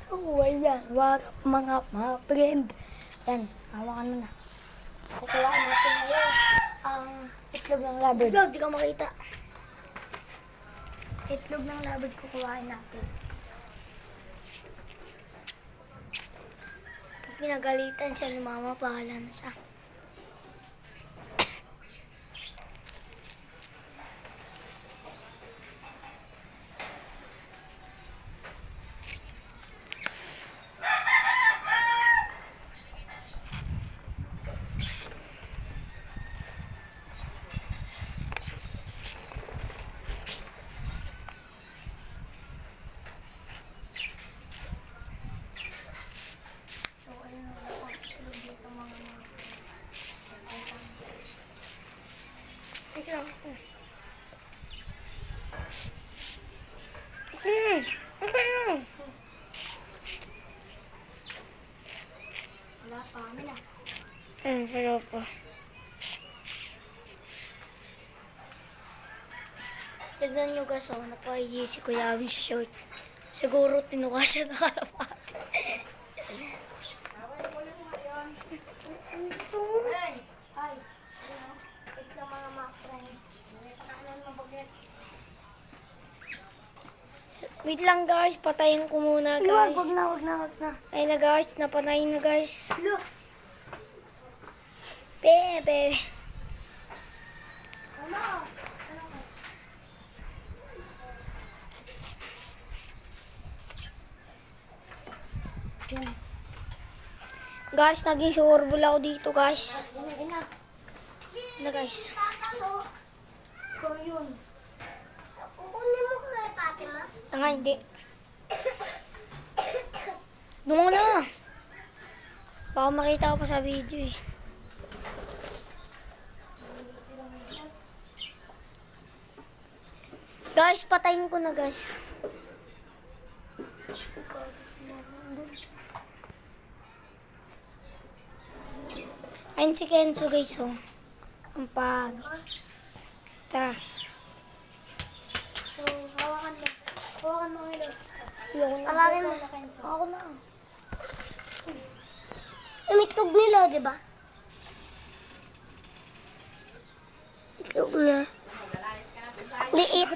So, ayan. Wag mga friend. Yan. Hawakan mo na. Kukuhaan natin ngayon ang itlog ng labad. Itlog, di ka makita. Itlog ng labad kukuhaan natin. Pag pinagalitan siya ni mama, bahala na siya. Wala pa kami na. Wala pa. Tignan nyo guys, napahiyi si Kuya Abin sa short. Siguro tinuka siya na kalapate. Ay, ito lang mga friend. Wait lang guys, patayin ko muna guys. Wag na. Ay na guys, napatayin na guys. Look. Bebe. Ano? Yan. Guys, naging sureball ako dito guys. Ina. Na guys. Ikaw yun. Kukunin mo kung kalapate ma? Tanga, hindi. Dungo na. Baka makita ko pa sa video eh. Guys, patayin ko na guys. Ayun si Kenzo guys oh. Ang pag. Tara. So, hawakan mo. Hawakan mo ngayon. Tawagin mo. Ako na. Umitlog nila, di ba? Itlog na. Liit.